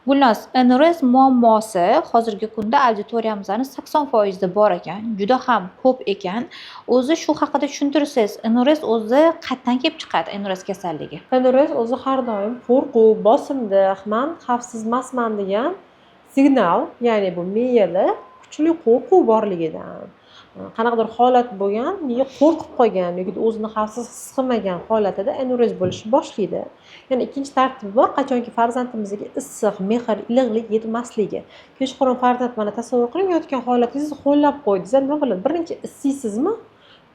Gulnoz, NRS muammosi hozirgi kunda auditoriyamizning 80% bor ekan, juda ham ko'p ekan. O'zi shu haqida tushuntirsangiz, NRS o'zi qayerdan kelib chiqadi, NRS kasalligi? NRS o'zi har doim qo'rquv, bosimda man xavfsiz emasman degan signal, ya'ni bu miyada kuchli qo'rquv borligidan. Qanaqadir holat bo'lgan, miya qo'rqib qolgan yoki o'zini xavfsiz his qilmagan holatida NRS bo'lishni boshlaydi. Yana ikkinchi tartib bor, qachonki farzandimizga issiq, mehr, iliqlik yetmasligi. Kechqurun farzand mana tasavvur qiling, yotgan holatingizni qo'llab qo'ydingiz, nima bo'ladi? Birinchi isiysizmi?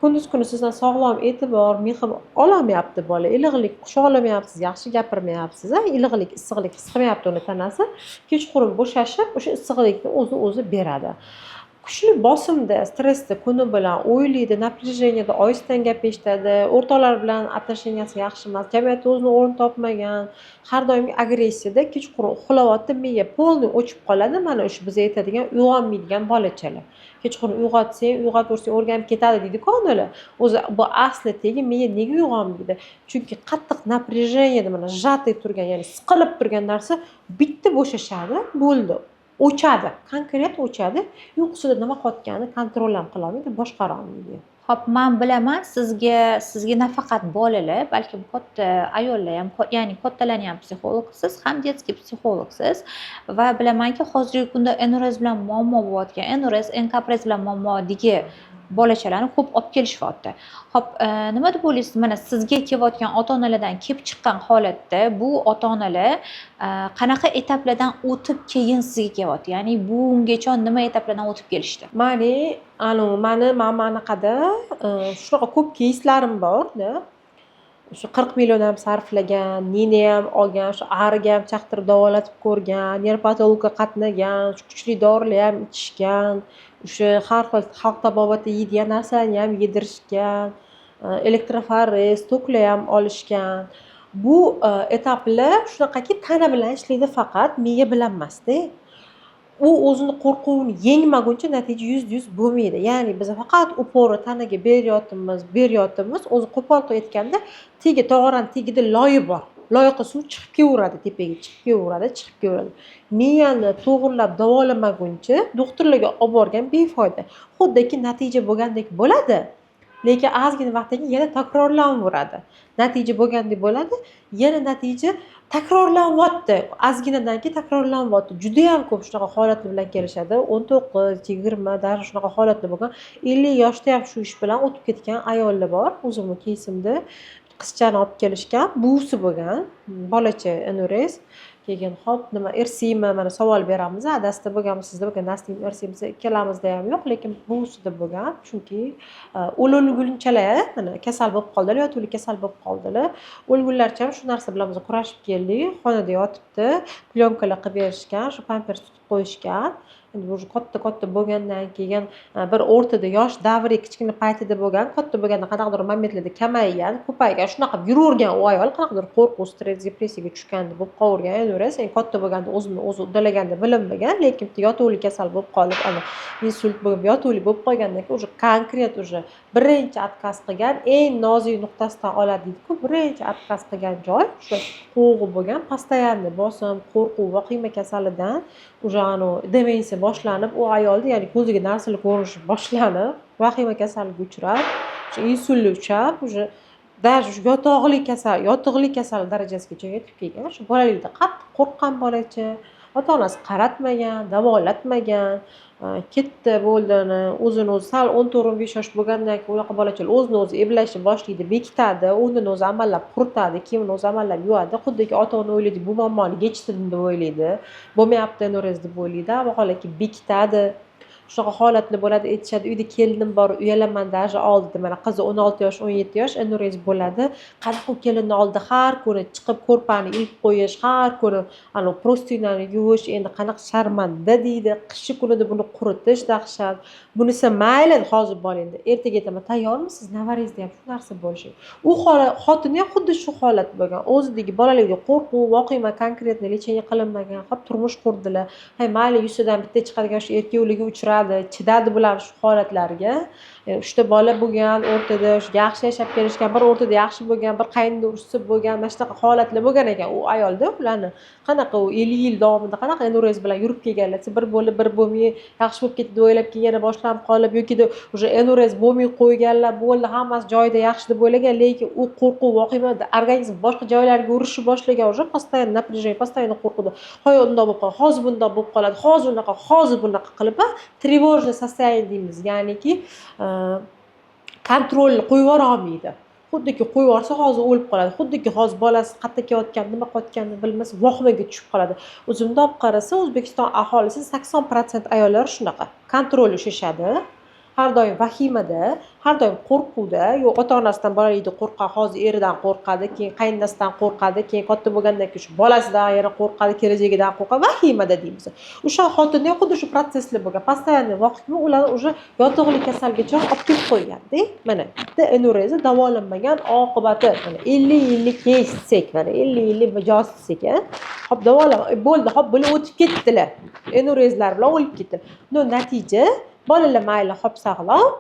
Kunduz kuni sizdan sog'lom e'tibor, mehr ololmayapti bola, iliqlik quchoqlamayapsiz, yaxshi gapirmayapsiz, iliqlik, issiqlik his qilmayapti uni tanasi. Kechqurun bo'shashib, o'sha issiqlikni o'zi beradi. Kuchli bosimda, stressda kuni bilan o'ylaydi, напряженияda oyisidan gap eshitadi, o'rtoqlar bilan отношенияsi yaxshi emas, jamiyatda o'zini o'rin topmagan, har doimgi agressiyada kechqurun uxlayotib, miya polniy o'chib qoladi. Mana shu biz aytadigan uyg'onmaydigan bolachalar. Kechqurun uyg'otvorsang o'rganib ketadi deydi-ku onalar. O'zi bu asli tegi miya nega uyg'onmaydi? Chunki qattiq напряженияda mana shatib turgan, ya'ni siqilib turgan narsa bitta bo'shashadi, bo'ldi. O'chadi, konkret o'chadi. Uyqusida nima qilayotganini kontrol ham qila olmaydi, boshqara olmaydi. Xo'p, men bilaman, sizga nafaqat bolalar, balkim katta ayollar ham, ya'ni kattalarni ham psixologsiz, ham detskiy psixologsiz va bilamanki, hozirgi kunda NRS bilan muammo bo'layotgan, NRS, NKPRS bilan muammodagi bolachalarni ko'p olib kelishyapti. Xo'p, nima deb o'ylaysiz? Mana sizga kelayotgan ota-onalardan kelib chiqqan holatda bu ota-onalar qanaqa etaplardan o'tib keyin sizga kelyapti? Ya'ni bungacha nima etaplardan o'tib kelishdi? Mani anaqada shunaqa ko'p keyslarim borda. Shu 40 million ham sarflagan, neni ham olgan, shu ariga ham chaqtirib davolatib ko'rgan, nerpatologga qatnagan, kuchli dorilar ham ichishgan, o'sha har xil xalq tabobatda yeydigan narsalarni ham yedirishgan, elektroforez, toklar ham olishgan. Bu etaplar shunaqaki tana bilan ishlaydi, faqat miya bilan emasda. U o'zini qo'rquvini yengmaguncha natija 100% bo'lmaydi. Ya'ni biz faqat upori tanaga beryapmiz, o'zi qo'pol qilib aytganda, tog'orani tagida loyi bor. Loyiqa suv chiqib kelaveradi, tepaga chiqib kelaveradi. Miyani to'g'rilab davolamaguncha doktorlarga olib borgan befoyda. Xuddiki natija bo'lgandek bo'ladi. Lekin ozgina vaqtdan keyin yana takrorlanaveradi. Natija bo'lgandek bo'ladi, yana natija takrorlanyapti. Ozginadan keyin takrorlanyapti. Juda ham ko'p shunaqa holatlar bilan kelishadi. 19, 20 даже shunaqa holatlar bo'lgan. 50 yoshda ham shu ish bilan o'tib ketgan ayollar bor. O'zimni keysimda qizchani olib kelishgan, buvisi bo'lgan, bolacha NRS. Keyin hop nima irsiymi, mana savol beramiz, adasida bo'lganmi, sizda bo'lgan, nasib irsiymi, ikkalamizda ham yo'q, lekin buvisida bo'lgan, chunki o'lgunchalar mana kasal bo'lib qoldilar, yotuvli kasal bo'lib qoldilar. O'lgunlarcha ham shu narsa bilan biz kurashib keldik. Xonada yotibdi, plyonkalar qilib berishgan, shu pampers tutib qo'yishgan. Endi bu katta bo'lgandan keyin bir o'rtada yosh davri kichkina paytida bo'lgan, katta bo'lganda qanaqadir momentlarda kamaygan, ko'paygan, shunaqa yuravergan u ayol, qanaqadir qo'rquv, stress, depressiyaga tushganda bo'lib qolavergan. Endi katta bo'lganda o'zini o'zi uddalaganda bilinmagan, lekin yotuvli kasal bo'lib qolib, insult bo'lib yotuvli bo'lib qolgandan keyin konkret birinchi отказ qilgan, eng nozik nuqtasidan oladi deydi-ku, birinchi отказ qilgan joy o'sha qo'g'i bo'lgan, постоянный bosim, qo'rquv, vahima kasalidan demensiya boshlanib, u ayolda ya'ni ko'ziga narsalar ko'rinishi boshlanib, vahima kasalligiga uchrab, insultga uchrab, даже yotig'lik kasal darajasigacha yetib kelgan. Shu bolalikda qattiq qo'rqqan bolacha, ota-onasi qaratmagan, davolatmagan, ketdi bo'ldini, o'zini o'zi sal 14-15 yosh bo'lgandan keyin unaqa bolachalar o'zini o'zi eblashni boshlaydi, bekitadi, o'zini o'zi amallab quritadi, kiyimini o'zi amallab yuvadi. Xuddiki ota-ona o'ylaydi, bu muammoni yechdim deb o'ylaydi, bo'lmayapti NRS deb o'ylaydi, vaholanki bekitadi. Shunaqa holatlar bo'ladi, aytishadi, uyda kelinim bor, uyalaman даже oldida, mana qizi 16 yosh, 17 yosh NRS bo'ladi. Qanaqa kelinni oldida har kuni chiqib ko'rpani ilib qo'yish, har kuni prostyunani yuvish, endi qanaqa sharmanda deydi. Qishi kunida buni quritish dahshat. Bunisi mayli hozir boringda, ertaga aytaman, tayyormisiz? Navaringizda ham shu narsa bo'lishi. U xotini ham xuddi shu holat bo'lgan. O'zidagi bolalikda qo'rquv, voqea konkretni lecheniya qilinmagan, hop turmush qurdilar. Mayli yusidan bitta chiqadigan shu erkaklarga uchrab beradi, chidadi bular shu holatlarga. 3 ta bola bo'lgan, o'rtada yaxshi yashab kelishgan, bir o'rtada yaxshi bo'lgan, bir qaynida urushib bo'lgan, mana shunaqa holatlar bo'lgan ekan u ayolda. Ularni qanaqa u 50 yil davomida qanaqa anorez bilan yurib kelganlar, bir bo'lib bir bo'lmay yaxshi bo'lib ketdi deb o'ylab keyin yana boshlanib qolib yoki уже anorez bo'lmay qo'yganlar, bo'ldi hammasi joyida yaxshi deb o'ylagan, lekin u qo'rquv voqea organizm boshqa joylarga urishni boshlagan, уже постоянно напряжение, постоянно qo'rquvda. Hoy undoq bo'lib qoladi, hozir bundoq bo'lib qoladi, hozir bunaqa qilib тревожное состояние deymiz, ya'niki kontrolni qo'yib olmaydi. Xuddiki qo'yib yuborsa hozir o'lib qoladi. Xuddiki hozir bolasi qayerda kelayotgan, nima qilayotganini bilmasa vahimaga tushib qoladi. O'zimda olib qarasa, O'zbekiston aholisi 80% ayollar shunaqa. Kontrol ushashadi. Har doim vahimada, har doim qo'rquvda, yo ota-onasidan bolalikda qo'rqqan, hozir eridan qo'rqadi, keyin qaynonasidan qo'rqadi, keyin katta bo'lgandan keyin shu bolasidan yana qo'rqadi, kelajagidan qo'rqadi, vahimada deymiz. O'sha xotinning xuddi shu protsesslar bo'lgan. Постоянно vaqtni ular уже yotig'li kasalgacha olib kelib qo'yganda, mana bitta anoreza davolanmagan oqibati, mana 50 yillik kessak, mana 50 yillik mijoz desak, hop davolama, bo'ldi, hop bular o'tib ketdilar. Anorezlar bilan o'lib ketdilar. No natija bolalar mayli hop sog'lom,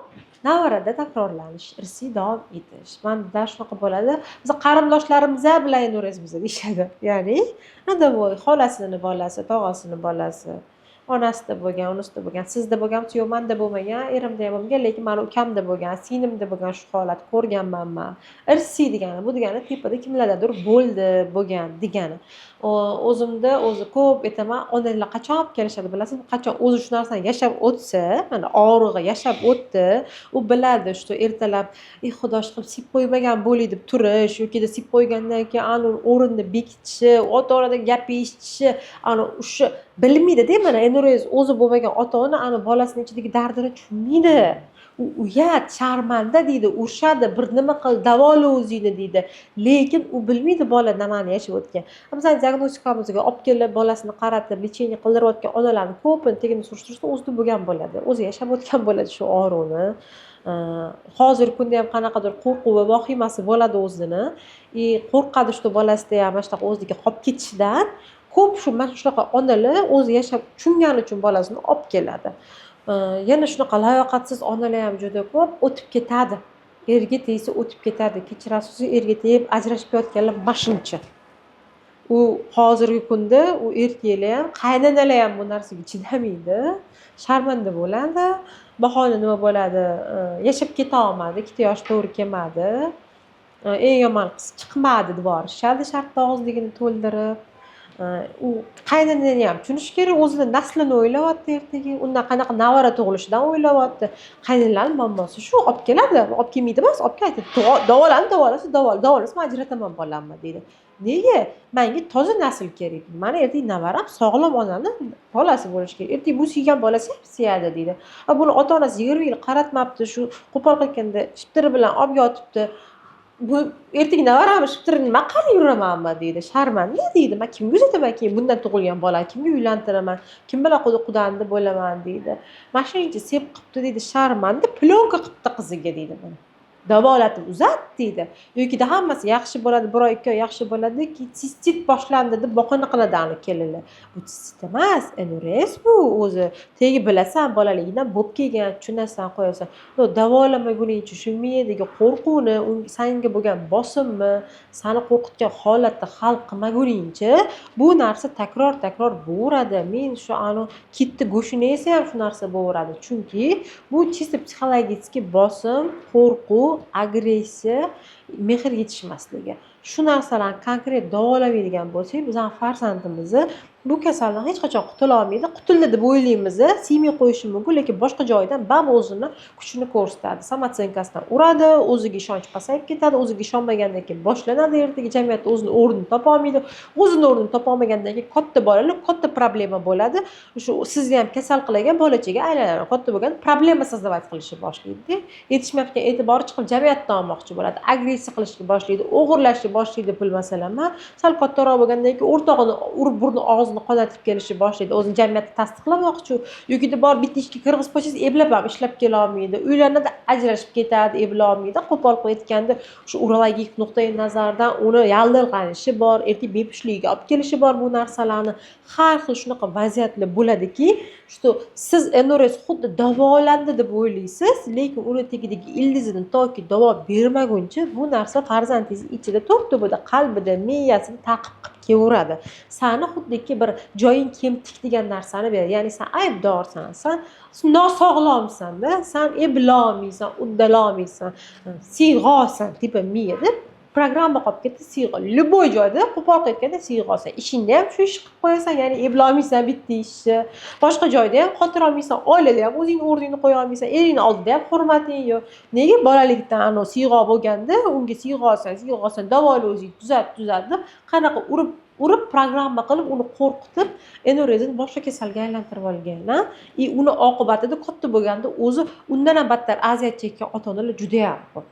navarada takrorlanish, irsiy davom etish. Manda shunaqa bo'ladi. Biz qarindoshlarimiz bilan anorezmiz deyishadi. Ya'ni nadavoy xolasini bolasi, tog'asini bolasi, onasida bo'lgan, unisida bo'lgan, sizda bo'lgan, yo'q menda bo'lmagan, erimda ham bo'lmagan, lekin meni ukamda bo'lgan, singlimda bo'lgan shu holat ko'rganmanman. Irsiy degani, bu degani tepada kimlardadir bo'ldi, bo'lgan degani. O'zimda o'zi ko'p aytaman, onalar qachon olib kelishadi bilasizmi? Qachon o'zi shu narsani yashab o'tsa, mana og'rig'i yashab o'tdi, u biladi, shu ertalab, xudo shukr, sip qo'ymagan bo'ling deb turish yoki sip qo'ygandan keyin ani o'rinni bekitishi, ota-onadan gap eshitishi, ani o'sha bilmaydi-da, mana anorez o'zi bo'lmagan ota-ona ani bolasining ichidagi dardini tushunmaydi. U uyat, sharmanda deydi, urishadi, bir nima qil, davola o'zingni deydi. Lekin u bilmaydi bola nimani yashab o'tgan. Bizning diagnostikamizga olib kelib, bolasini qaratib, lecheniya qildirayotgan onalarning ko'pini tegini surishtirsa, o'zida bo'lgan bo'ladi. O'zi yashab o'tgan bo'ladi shu og'riqni. Hozirgi kunda ham qanaqadir qo'rquv va vahimasi bo'ladi o'zini. Qo'rqadi shu bolasida ham mana shunaqa o'ziga qolib ketishidan. Ko'p shu mana shunaqa onalar o'zi yashab tushungani uchun bolasini olib keladi. Yana shunaqa layoqatsiz onalar ham juda ko'p o'tib ketadi. Erga tegsa o'tib ketadi. Kechirasiz, erga tegib ajrashib yotganlar mashincha. U hozirgi kunda u erkaklar ham, qaynonalar ham bu narsaga chidamaydi. Sharmanda bo'ladi. Bahona nima bo'ladi? Yashab keta olmadi, 2 yosh to'g'ri kelmadi. Eng yomon qiz chiqmadi deb yorishadi, shartta og'izligini to'ldirib. U qaynonani ham tushunish kerak, o'zini naslini o'ylayapti ertaga, undan qanaqa navara tug'ilishidan o'ylayapti. Qaynonalarning muammosi shu, olib keladi, olib kelmaydi emas, olib keladi. Davolasa men ajrataman bolamni deydi. Nega? Menga toza nasl kerak. Mana ertaga navaram sog'lom onani bolasi bo'lishi kerak. Ertaga bu suygan bolasi ham suyadi deydi. Buni ota-onasi 20 yil qaratmabdi, shu qo'pol qilganda shiptiri bilan olib yotibdi. Bu ertaga navaram shiptirini nima qilib yuramanmi deydi. Sharmanda deydi. Men kimga uzataman keyin bundan tug'ilgan bola, kimga uylantiraman, kim bilan qudanda bo'laman deydi. Mashinchi sep qilibdi deydi, sharmanda plyonka qilibdi qiziga deydi. Davolatib uzat deydi. Yoki hammasi yaxshi bo'ladi, 1 oy 2 oy yaxshi bo'ladi, keyin sistit boshlandi deb boqona qiladi ani kelinlar. Bu sistit emas, anorez bu o'zi. Tegi bilasan, bolaligidan bo'lib kelgan, tushunasan, qo'yasan. Davolamaguningcha shu miyadagi qo'rquvni, senga bo'lgan bosimni, seni qo'rqitgan holatni hal qilmaguningcha bu narsa takror bo'laveradi. Men shu ani kitni go'shini yesa ham shu narsa bo'laveradi. Chunki bu chista psixologik bosim, qo'rquv, agressiya, mehr yetishmasligi. Shu narsalarni konkret davolamaydigan bo'lsak, bizning farzandimizni bu kasaldan hech qachon qutula olmaydi. Qutuldi deb o'ylaymiz, siymay qo'yishi mumkin, lekin boshqa joydan bab o'zini kuchini ko'rsatadi. Samotsenkasidan uradi, o'ziga ishonch pasayib ketadi, o'ziga ishonmagandan keyin boshlanadi, ertaga jamiyatda o'zini o'rnini topa olmaydi. O'zini o'rnini topa olmagandan keyin katta bolalar katta problema bo'ladi. Shu sizni ham kasal qilagan bolachaga aylanadi. Katta bo'lgan problema sozdavать qilishni boshlaydi. Yetishmayotgan e'tibori chiqib jamiyatdan olmoqchi bo'ladi, agressiya qilishni boshlaydi, o'g'irlashni boshlaydi pul masalan. Sal kattaroq bo'lgandan keyin o'rtog'ini urib burni og'zini og'zini qonatib kelishni boshlaydi, o'zini jamiyatda tasdiqlamoqchi yokida bor bitta ishga kirg'izib qo'ysangiz eplab ham ishlab kelolmaydi, uylanadi, ajrashib ketadi, eplolmaydi. Qo'pol qilib aytganda shu urologik nuqtai nazardan uni yallig'lanishi bor, ertaga bepushtligiga olib kelishi bor bu narsalarni. Har xil shunaqa vaziyatlar bo'ladiki, что siz NRS xuddi davolandi deb o'ylaysiz, lekin uni tagidagi ildizini toki davo bermaguncha bu narsa farzandingiz ichida to'p-to'pida qalbida, miyasida taqib qilib kelaveradi. Sani xuddiki bir joying kemtik degan narsani beradi. Ya'ni sen aybdorsan, sen nosog'lomsan-da, sen eplolmaysan, uddalolmaysan, siyg'osan, tipa miya deb programma qolib ketdi, siyg'o. Любой joyda qo'pol qilib siyg'osan. Ishingda ham shu ish qilib qo'yasan, ya'ni eplolmaysan bitta ishni. Boshqa joyda ham xotira olmaysan, oilada ham o'zing o'rningni qo'ya olmaysan, eringni oldida ham hurmating yo'q. Nega bolalikdan ano siyg'o bo'lganda unga siyg'osan, davoli o'zing tuzat deb qanaqa urib programma qilib uni qo'rqitib NRSni boshqa kasalga aylantirib olgan. И uni oqibatida katta bo'lganda o'zi undan ham battar aziyat chekkan ota-onalar juda ham ko'p.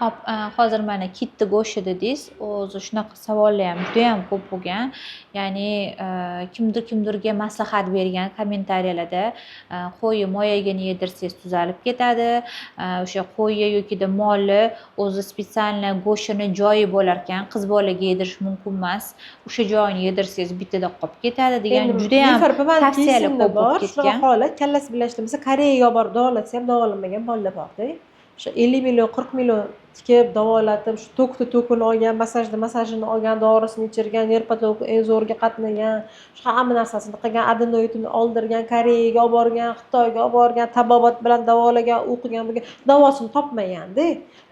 Hop, hozir mana kitti go'shti dedingiz. O'zi shunaqa savollar ham juda ham ko'p bo'lgan. Ya'ni kimdirga maslahat bergan kommentariyalarda qo'yi moyagini yedirsangiz tuzalib ketadi. O'sha qo'yi yokida molni o'zi spesialni go'shtini joyi bo'lar ekan, qiz bolaga yedirish mumkin emas. O'sha joyini yedirsangiz bittada qolib ketadi degan juda ham tavsiyalar ko'p bo'lib ketgan. Holat kallasi bilan ishlamasa, Koreyaga borib davolatsa ham davolanmagan bolalar bor-da. O'sha 50 million, 40 million tikib, davolatib, shu tokini olgan, masajini olgan, dorisini ichirgan, nerpatoki eng zo'rga qatnagan, shu hamma narsasini qilgan, adenoidini oldirgan, Koreyaga olib borgan, Xitoyga olib borgan, tabobat bilan davolagan, o'qigan, bo'lgan, davosini topmagan-da.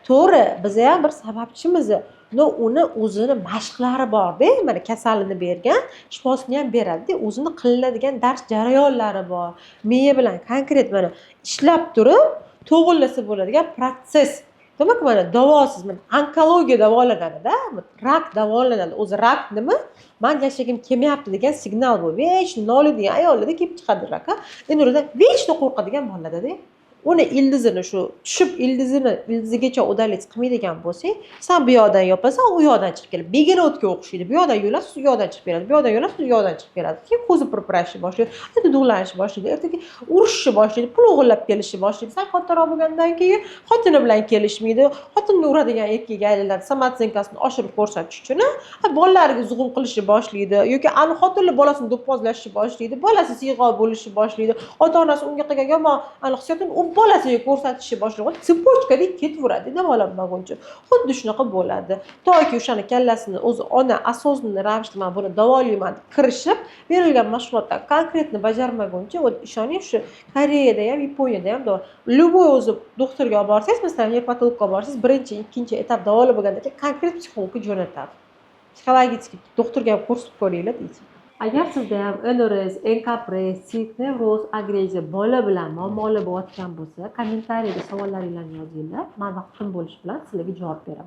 To'g'ri, biz ham bir sababchimiz. No, uni o'zini mashqlari bor-da, mana kasalini bergan, shifosini ham beradi-da, o'zini qilinadigan dars jarayonlari bor. Miya bilan konkret mana ishlab turib to'g'rilasa bo'ladigan protsess. Demak, mana davosiz, mana onkologiya davolanadi-da, rak davolanadi. O'zi rak nima? Men yashagim kelmayapti degan signal bu. Vech noliydigan ayollarda kelib chiqadi rak. Endi o'rada vechni qo'rqadigan bolalarda-da. Uni ildizini shu tushib ildizigacha udalits qilmaydigan bo'lsang, sen bu yoqdan yopasan, u yoqdan chiqib keladi. Beginovga o'xshaydi. Bu yoqdan yo'lasiz, u yoqdan chiqib keladi. Bu yoqdan yo'lasiz, u yoqdan chiqib keladi. Keyin ko'zi pirpirashni boshlaydi, endi dug'lanishni boshlaydi, ertaga urishni boshlaydi, pul o'g'irlab kelishni boshlaydi. Sen kattaroq bo'lgandan keyin xotini bilan kelishmaydi, xotinni uradigan erkakga aylanadi, samatsenkasini oshirib ko'rsatish uchun, bolalariga zug'um qilishni boshlaydi yoki ani xotinli bolasini do'pposlashni boshlaydi, bolasi siyg'o bo'lishni boshlaydi. Ota-onasi unga qilgan yomon hissiyotini bolasiga ko'rsatishni boshlaydi. Sipochkadek ketaveradi davolanmaguncha. Xuddi shunaqa bo'ladi. Toki o'shani kallasini o'zi ona asosni ravishda men buni davolayman deb kirishib, berilgan mashg'ulotdan konkretni bajarmaguncha, ishoning shu Koreyada ham, Yaponiyada ham любой o'zi doktorga olib borsangiz, masalan, nerpatologga olib borsangiz, birinchi, ikkinchi etap davolab bo'lgandan keyin konkret psixologga jo'natadi. Psixologik doktorga ham ko'rsatib ko'ringlar deydi. Agar sizda ham NRS, enkapres, nevroz, agressiya, bola bilan muammolar bo'layotgan bo'lsa, kommentariyada savollaringizni yozinglar. Men vaqtim bo'lishi bilan sizlarga javob beraman.